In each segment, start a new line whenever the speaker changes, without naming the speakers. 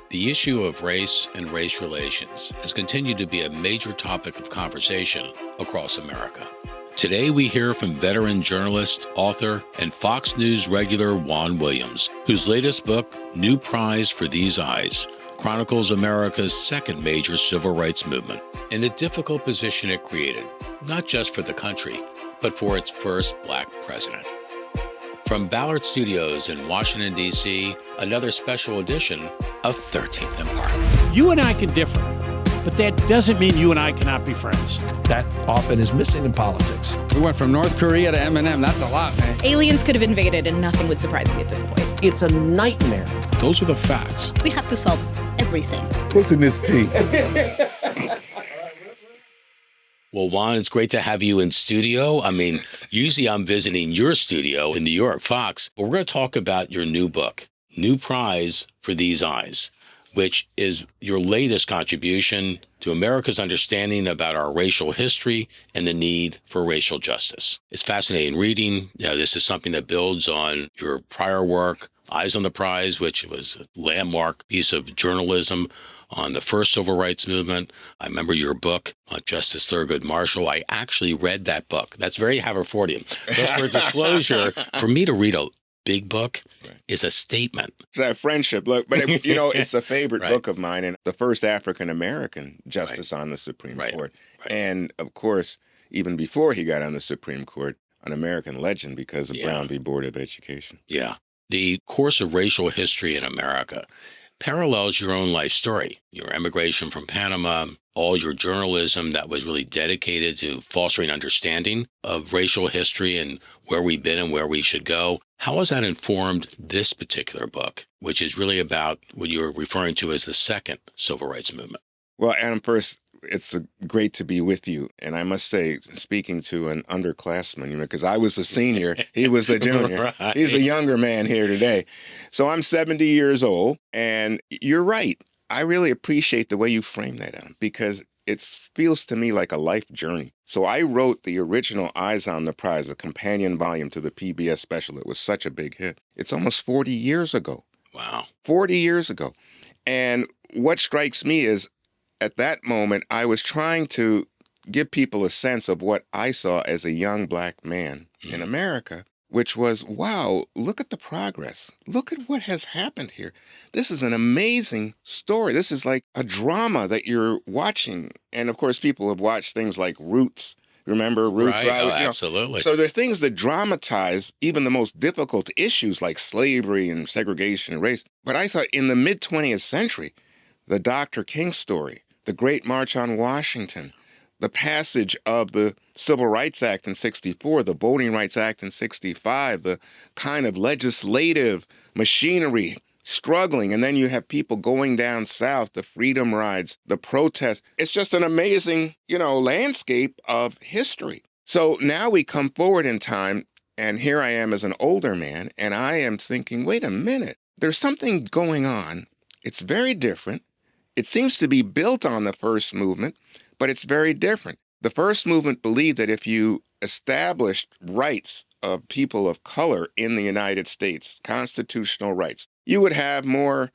The issue of race and race relations has continued to be a major topic of conversation across America. Today, we hear from veteran journalist, author, and Fox News regular Juan Williams, whose latest book, New Prize for These Eyes, chronicles America's second major civil rights movement and the difficult position it created, not just for the country, but for its first Black president. From Ballard Studios in Washington, D.C., another special edition of 13th and Park.
You and I can differ, but that doesn't mean you and I cannot be friends.
That often is missing in politics.
We went from North Korea to Eminem. That's a lot, man.
Aliens could have invaded and nothing would surprise me at this point.
It's a nightmare.
Those are the facts.
We have to solve everything.
What's in this tea?
Well, Juan, it's great to have you in studio. I mean, usually I'm visiting your studio in New York, Fox, but we're going to talk about your new book, New Prize for These Eyes, which is your latest contribution to America's understanding about our racial history and the need for racial justice. It's fascinating reading. This is something that builds on your prior work, Eyes on the Prize, which was a landmark piece of journalism on the first civil rights movement. I remember your book on Justice Thurgood Marshall. I actually read that book. That's very Haverfordian. Just for disclosure, for me to read a big book is a statement.
That friendship, look, but it's a favorite book of mine, and the first African-American justice on the Supreme Court. Right. And of course, even before he got on the Supreme Court, an American legend because of Brown v. Board of Education.
Yeah. The course of racial history in America parallels your own life story, your emigration from Panama, all your journalism that was really dedicated to fostering understanding of racial history and where we've been and where we should go. How has that informed this particular book, which is really about what you're referring to as the second civil rights movement?
Well, Adam, first, it's great to be with you. And I must say, speaking to an underclassman, because I was the senior, he was the junior.
Right.
He's the younger man here today. So I'm 70 years old, and you're right. I really appreciate the way you frame that, Adam, because it feels to me like a life journey. So I wrote the original Eyes on the Prize, a companion volume to the PBS special. It was such a big hit. It's almost 40 years ago.
Wow.
40 years ago. And what strikes me is, at that moment, I was trying to give people a sense of what I saw as a young Black man in America, which was, wow, look at the progress. Look at what has happened here. This is an amazing story. This is like a drama that you're watching. And of course, people have watched things like Roots. Remember Roots?
Right. Oh, absolutely.
So there are things that dramatize even the most difficult issues like slavery and segregation and race. But I thought in the mid-20th century, the Dr. King story, the Great March on Washington, the passage of the Civil Rights Act in 64, the Voting Rights Act in 65, the kind of legislative machinery struggling. And then you have people going down south, the freedom rides, the protests. It's just an amazing, landscape of history. So now we come forward in time, and here I am as an older man, and I am thinking, wait a minute, there's something going on. It's very different. It seems to be built on the first movement, but it's very different. The first movement believed that if you established rights of people of color in the United States, constitutional rights, you would have more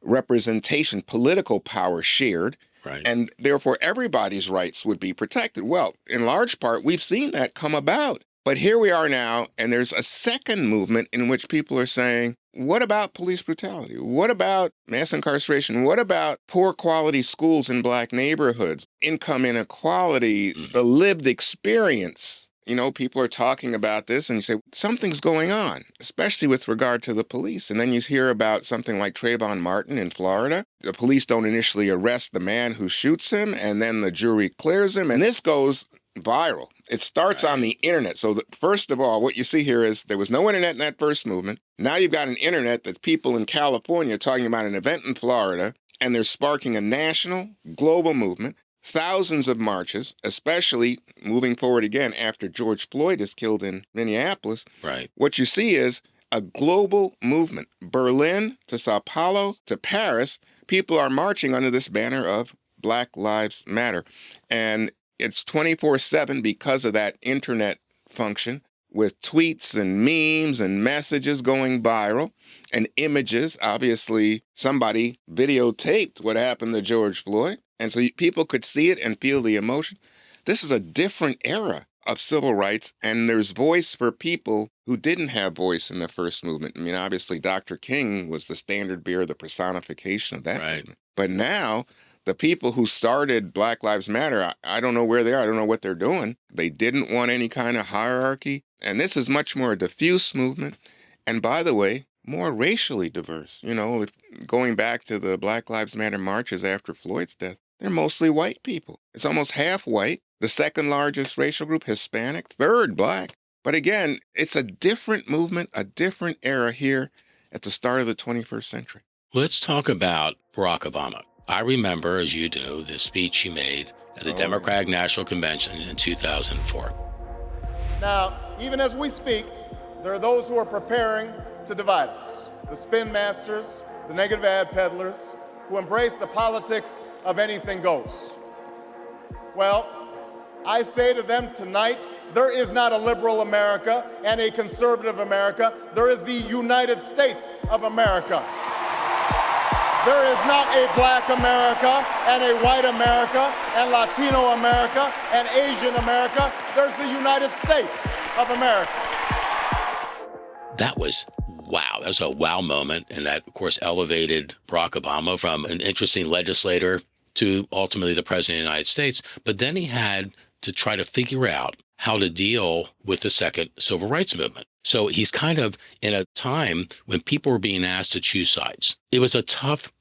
representation, political power shared, and therefore everybody's rights would be protected. Well, in large part, we've seen that come about. But here we are now, and there's a second movement in which people are saying, what about police brutality? What about mass incarceration? What about poor quality schools in Black neighborhoods? Income inequality, the lived experience. People are talking about this and you say, something's going on, especially with regard to the police. And then you hear about something like Trayvon Martin in Florida. The police don't initially arrest the man who shoots him, and then the jury clears him. And this goes viral. It starts on the internet. So first of all, what you see here is there was no internet in that first movement. Now you've got an internet that's people in California talking about an event in Florida, and they're sparking a national, global movement. Thousands of marches, especially moving forward again after George Floyd is killed in Minneapolis.
Right.
What you see is a global movement. Berlin to Sao Paulo to Paris, people are marching under this banner of Black Lives Matter. And it's 24/7 because of that internet function with tweets and memes and messages going viral. and images. Obviously, somebody videotaped what happened to George Floyd, and so people could see it and feel the emotion. This is a different era of civil rights, and there's voice for people who didn't have voice in the first movement. I mean, obviously, Dr. King was the standard bearer, the personification of that movement. But now, the people who started Black Lives Matter, I don't know where they are. I don't know what they're doing. They didn't want any kind of hierarchy. And this is much more a diffuse movement. And by the way, more racially diverse. You know, going back to the Black Lives Matter marches after Floyd's death, they're mostly white people. It's almost half white. The second largest racial group, Hispanic, third Black. But again, it's a different movement, a different era here at the start of the 21st century.
Let's talk about Barack Obama. I remember, as you do, the speech he made at the Democratic National Convention in 2004.
Now, even as we speak, there are those who are preparing to divide us. The spin masters, the negative ad peddlers, who embrace the politics of anything goes. Well, I say to them tonight, there is not a liberal America and a conservative America. There is the United States of America. There is not a Black America and a white America and Latino America and Asian America. There's the United States of America.
That was wow. That was a wow moment. And that, of course, elevated Barack Obama from an interesting legislator to ultimately the president of the United States. But then he had to try to figure out how to deal with the second civil rights movement. So he's kind of in a time when people were being asked to choose sides. It was a tough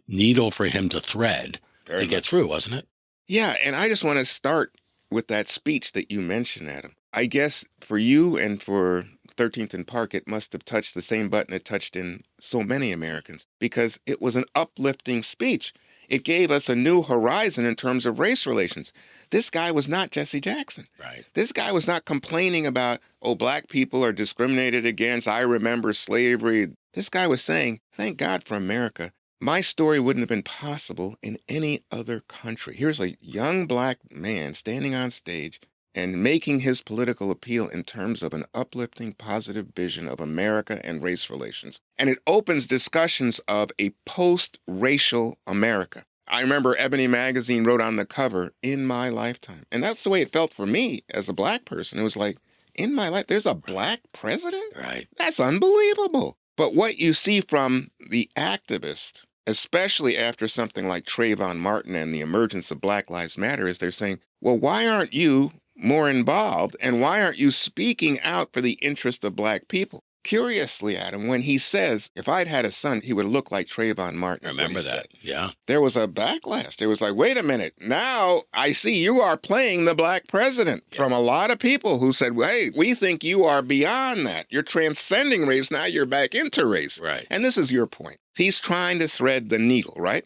needle for him to thread to get through, wasn't it?
Yeah, and I just want to start with that speech that you mentioned, Adam. I guess for you and for 13th and Park, it must have touched the same button it touched in so many Americans, because it was an uplifting speech. It gave us a new horizon in terms of race relations. This guy was not Jesse Jackson.
Right.
This guy was not complaining about, oh, Black people are discriminated against. I remember slavery. This guy was saying, thank God for America. My story wouldn't have been possible in any other country. Here's a young Black man standing on stage and making his political appeal in terms of an uplifting, positive vision of America and race relations. And it opens discussions of a post-racial America. I remember Ebony Magazine wrote on the cover, "In my lifetime." And that's the way it felt for me as a Black person. It was like, in my life, there's a Black president?
Right.
That's unbelievable. But what you see from the activists, especially after something like Trayvon Martin and the emergence of Black Lives Matter, is they're saying, well, why aren't you more involved, and why aren't you speaking out for the interest of Black people? Curiously, Adam, when he says, if I'd had a son, he would look like Trayvon Martin.
I remember that, yeah.
There was a backlash. There was like, wait a minute, now I see you are playing the Black president, from a lot of people who said, hey, we think you are beyond that. You're transcending race, now you're back into race.
Right.
And this is your point. He's trying to thread the needle, right?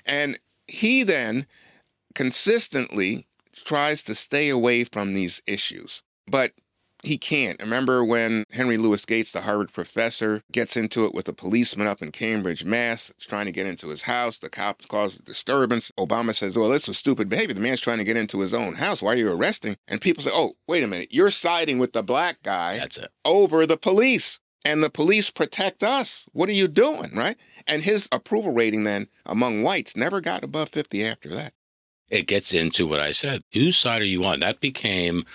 And he then consistently tries to stay away from these issues, but he can't. Remember when Henry Louis Gates, the Harvard professor, gets into it with a policeman up in Cambridge, Mass, trying to get into his house. The cops cause a disturbance. Obama says, well, this was stupid behavior. The man's trying to get into his own house. Why are you arresting? And people say, oh, wait a minute. You're siding with the Black guy over the police. And the police protect us. What are you doing, right? And his approval rating then among whites never got above 50 after that.
It gets into what I said. Whose side are you on? That became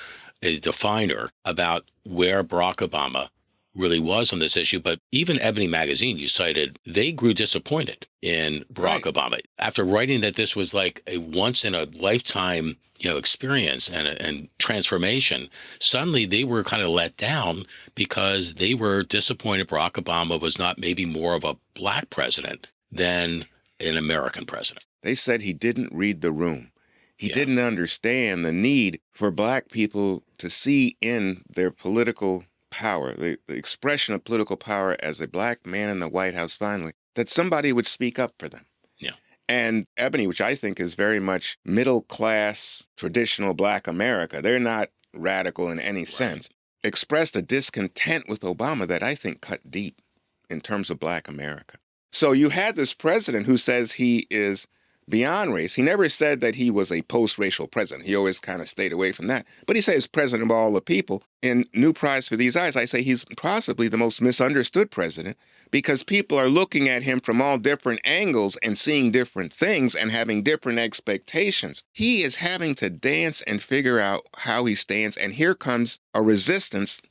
a definer about where Barack Obama really was on this issue. But even Ebony Magazine, you cited, they grew disappointed in Barack Obama. After writing that this was like a once-in-a-lifetime experience and transformation, suddenly they were kind of let down because they were disappointed Barack Obama was not maybe more of a Black president than an American president.
They said he didn't read the room. He didn't understand the need for Black people to see in their political power, the expression of political power as a Black man in the White House finally, that somebody would speak up for them.
Yeah.
And Ebony, which I think is very much middle-class, traditional Black America, they're not radical in any sense, expressed a discontent with Obama that I think cut deep in terms of Black America. So you had this president who says he is beyond race. He never said that he was a post-racial president. He always kind of stayed away from that. But he says president of all the people. In New Prize for These Eyes, I say he's possibly the most misunderstood president because people are looking at him from all different angles and seeing different things and having different expectations. He is having to dance and figure out how he stands. And here comes a resistance.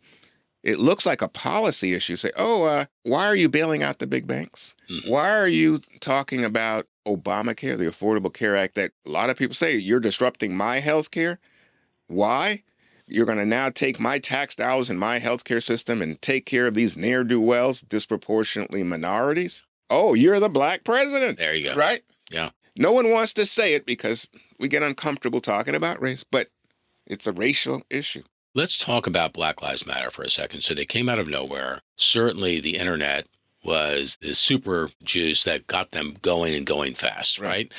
It looks like a policy issue. Say, why are you bailing out the big banks? Mm-hmm. Why are you talking about Obamacare, the Affordable Care Act, that a lot of people say you're disrupting my health care? Why? You're going to now take my tax dollars in my healthcare system and take care of these ne'er-do-wells, disproportionately minorities? Oh, you're the black president.
There you go.
Right?
Yeah.
No one wants to say it because we get uncomfortable talking about race, but it's a racial issue.
Let's talk about Black Lives Matter for a second. So they came out of nowhere. Certainly the internet was the super juice that got them going and going fast, right?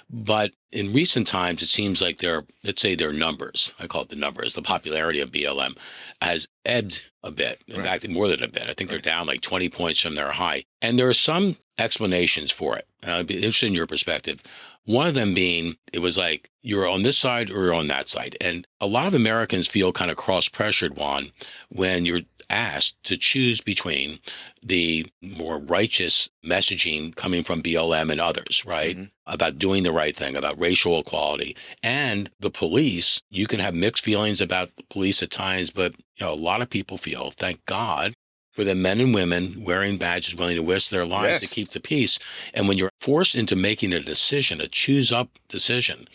But in recent times, it seems like let's say their numbers, I call it the numbers, the popularity of BLM has ebbed a bit. In fact, more than a bit. I think they're down like 20 points from their high. And there are some explanations for it. And I'd be interested in your perspective. One of them being, it was like, you're on this side or you're on that side. And a lot of Americans feel kind of cross-pressured, Juan, when you're asked to choose between the more righteous messaging coming from BLM and others, right? Mm-hmm. About doing the right thing, about racial equality, and the police. You can have mixed feelings about the police at times, but a lot of people feel, thank God, for the men and women wearing badges willing to risk their lives to keep the peace. And when you're forced into making a decision, a choose-up decision,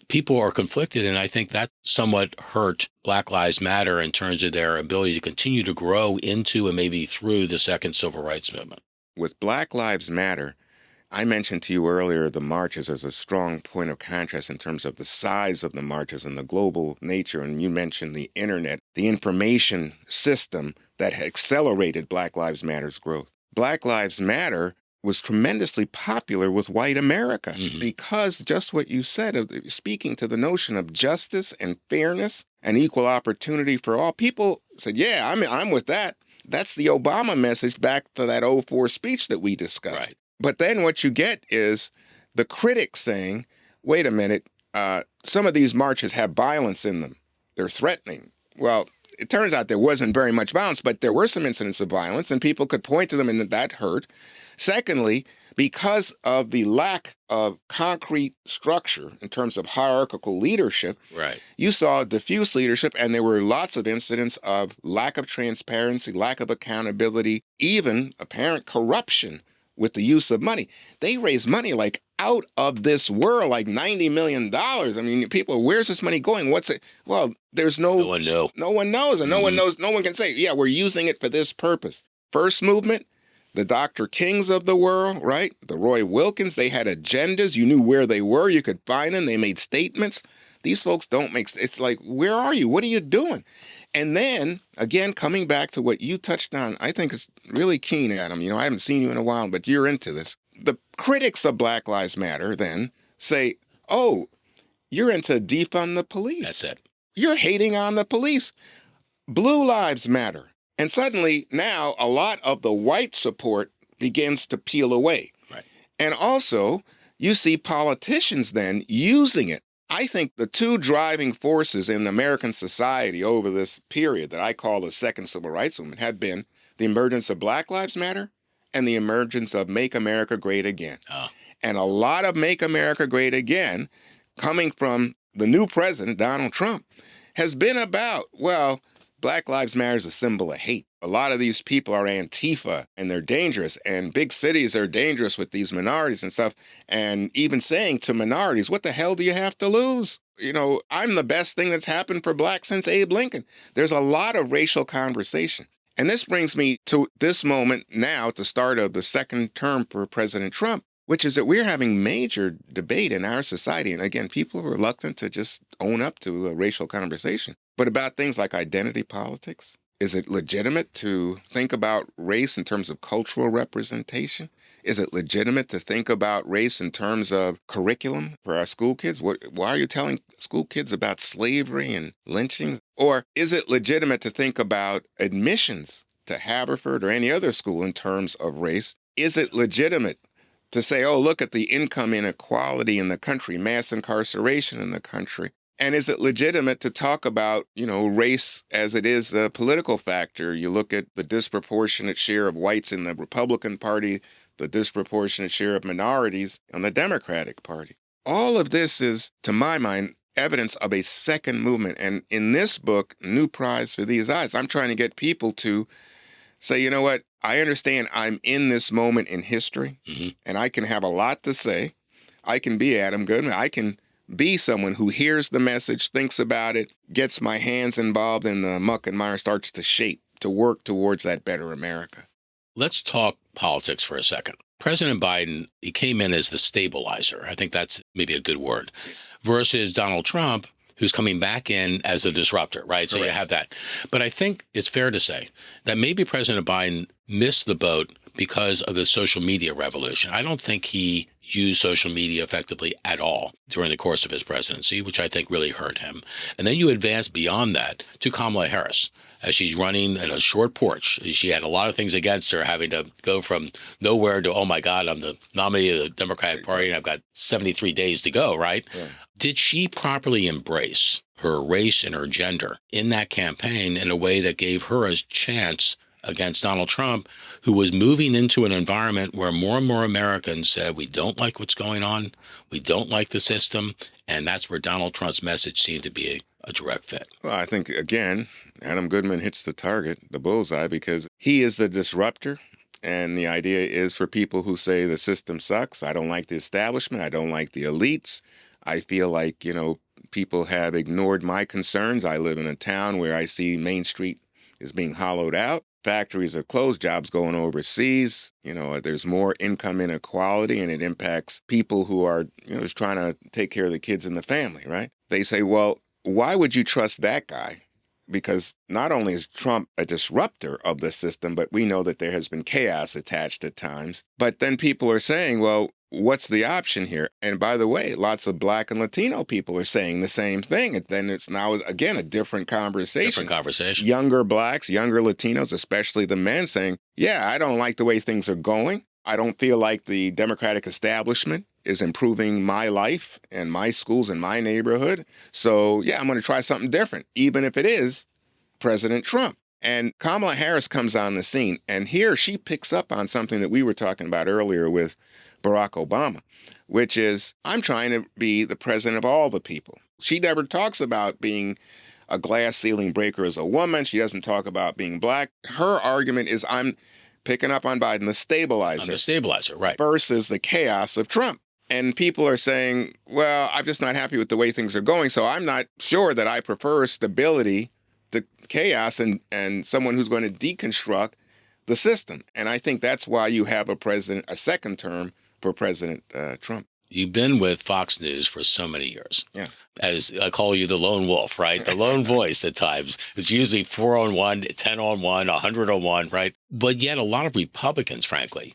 people are conflicted, and I think that somewhat hurt Black Lives Matter in terms of their ability to continue to grow into and maybe through the second civil rights movement.
With Black Lives Matter, I mentioned to you earlier the marches as a strong point of contrast in terms of the size of the marches and the global nature, and you mentioned the internet, the information system that accelerated Black Lives Matter's growth. Black Lives Matter was tremendously popular with white America because just what you said, speaking to the notion of justice and fairness and equal opportunity for all, people said, yeah, I'm with that. That's the Obama message back to that 2004 speech that we discussed.
Right.
But then what you get is the critics saying, wait a minute, some of these marches have violence in them. They're threatening. Well, it turns out there wasn't very much violence, but there were some incidents of violence, and people could point to them and that hurt. Secondly, because of the lack of concrete structure in terms of hierarchical leadership, you saw diffuse leadership, and there were lots of incidents of lack of transparency, lack of accountability, even apparent corruption with the use of money. They raised money like out of this world, like $90 million. I mean, people, where's this money going? What's it? Well, there's no one knows. No one knows, and no one knows. No one can say, yeah, we're using it for this purpose. First movement, the Dr. Kings of the world, right? The Roy Wilkins, they had agendas. You knew where they were. You could find them. They made statements. These folks don't make, it's like, where are you? What are you doing? And then, again, coming back to what you touched on, I think it's really keen, Adam. I haven't seen you in a while, but you're into this. The critics of Black Lives Matter then say, oh, you're into defund the police.
That's it.
You're hating on the police. Blue Lives Matter. And suddenly, now, a lot of the white support begins to peel away.
Right.
And also, you see politicians then using it. I think the two driving forces in American society over this period that I call the second civil rights movement have been the emergence of Black Lives Matter and the emergence of Make America Great Again. Oh. And a lot of Make America Great Again, coming from the new president, Donald Trump, has been about, well, Black Lives Matter is a symbol of hate. A lot of these people are Antifa, and they're dangerous, and big cities are dangerous with these minorities and stuff, and even saying to minorities, what the hell do you have to lose? I'm the best thing that's happened for blacks since Abe Lincoln. There's a lot of racial conversation. And this brings me to this moment now, at the start of the second term for President Trump, which is that we're having major debate in our society. And again, people are reluctant to just own up to a racial conversation, but about things like identity politics. Is it legitimate to think about race in terms of cultural representation? Is it legitimate to think about race in terms of curriculum for our school kids? Why are you telling school kids about slavery and lynching? Or is it legitimate to think about admissions to Haverford or any other school in terms of race? Is it legitimate to say, oh, look at the income inequality in the country, mass incarceration in the country. And is it legitimate to talk about, race as it is a political factor? You look at the disproportionate share of whites in the Republican Party, the disproportionate share of minorities on the Democratic Party. All of this is, to my mind, evidence of a second movement. And in this book, New Prize for These Eyes, I'm trying to get people to say, you know what, I understand I'm in this moment in history, and I can have a lot to say. I can be Adam Goodman. I can be someone who hears the message, thinks about it, gets my hands involved in the muck and mire, starts to shape, to work towards that better America.
Let's talk politics for a second. President Biden, he came in as the stabilizer. I think that's maybe a good word. Versus Donald Trump, who's coming back in as a disruptor, right? So you have that. But I think it's fair to say that maybe President Biden missed the boat because of the social media revolution. I don't think he used social media effectively at all during the course of his presidency, which I think really hurt him. And then you advance beyond that to Kamala Harris as she's running in a short porch. She had a lot of things against her, having to go from nowhere to, oh my God, I'm the nominee of the Democratic Party and I've got 73 days to go, right? Yeah. Did she properly embrace her race and her gender in that campaign in a way that gave her a chance against Donald Trump, who was moving into an environment where more and more Americans said, we don't like what's going on, we don't like the system, and that's where Donald Trump's message seemed to be a direct fit?
Well, I think, again, Adam Goodman hits the target, the bullseye, because he is the disruptor. And the idea is for people who say the system sucks, I don't like the establishment, I don't like the elites, I feel like, people have ignored my concerns. I live in a town where I see Main Street is being hollowed out. Factories are closed, jobs going overseas. There's more income inequality, and it impacts people who are, just trying to take care of the kids in the family, right? They say, well, why would you trust that guy? Because not only is Trump a disruptor of the system, but we know that there has been chaos attached at times. But then people are saying, well, what's the option here? And by the way, lots of Black and Latino people are saying the same thing. And then it's now, again, a different conversation.
Different conversation.
Younger Blacks, younger Latinos, especially the men saying, yeah, I don't like the way things are going. I don't feel like the Democratic establishment is improving my life and my schools and my neighborhood. So, yeah, I'm going to try something different, even if it is President Trump. And Kamala Harris comes on the scene, and here she picks up on something that we were talking about earlier with Barack Obama, which is, I'm trying to be the president of all the people. She never talks about being a glass ceiling breaker as a woman. She doesn't talk about being Black. Her argument is, I'm picking up on Biden, the stabilizer.
I'm the stabilizer, right.
Versus the chaos of Trump. And people are saying, well, I'm just not happy with the way things are going, so I'm not sure that I prefer stability to chaos and someone who's going to deconstruct the system. And I think that's why you have a second term for President Trump.
You've been with Fox News for so many years.
Yeah.
As I call you the lone wolf, right? The lone voice at times. It's usually 4-on-1, 10-on-1, 100-on-1, right? But yet a lot of Republicans, frankly,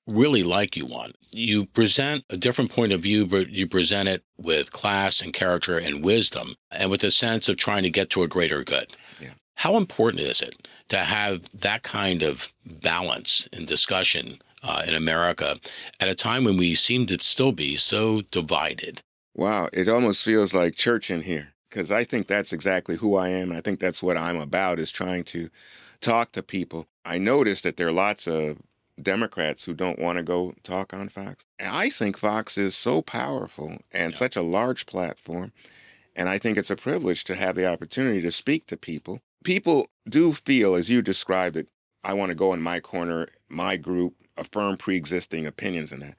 really like you, Juan. You present a different point of view, but you present it with class and character and wisdom and with a sense of trying to get to a greater good.
Yeah.
How important is it to have that kind of balance in discussion in America at a time when we seem to still be so divided?
Wow, it almost feels like church in here, because I think that's exactly who I am. And I think that's what I'm about, is trying to talk to people. I noticed that there are lots of Democrats who don't want to go talk on Fox. And I think Fox is so powerful and such a large platform. And I think it's a privilege to have the opportunity to speak to people. People do feel, as you described it, I want to go in my corner, my group, affirm pre-existing opinions in that.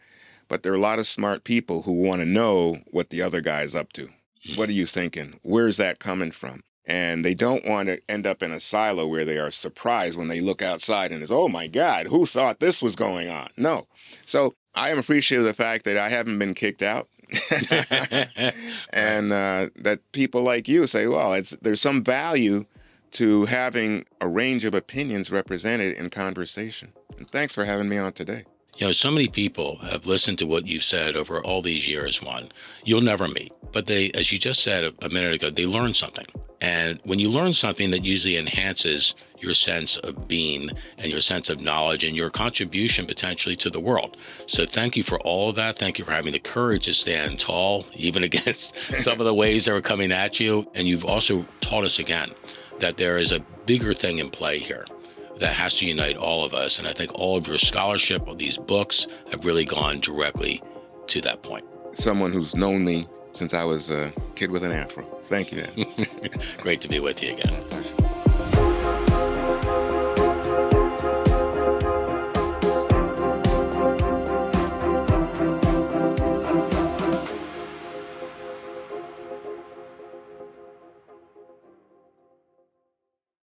But there are a lot of smart people who want to know what the other guy's up to. What are you thinking? Where's that coming from? And they don't want to end up in a silo where they are surprised when they look outside and it's, oh my God, who thought this was going on? No. So I am appreciative of the fact that I haven't been kicked out. And that people like you say, well, there's some value to having a range of opinions represented in conversation. And thanks for having me on today.
You know, so many people have listened to what you've said over all these years, Juan. You'll never meet. But they, as you just said a minute ago, they learn something. And when you learn something, that usually enhances your sense of being and your sense of knowledge and your contribution potentially to the world. So thank you for all of that. Thank you for having the courage to stand tall, even against some of the waves that are coming at you. And you've also taught us again that there is a bigger thing in play here that has to unite all of us. And I think all of your scholarship, all these books have really gone directly to that point.
Someone who's known me since I was a kid with an afro. Thank you, Ed.
Great to be with you again.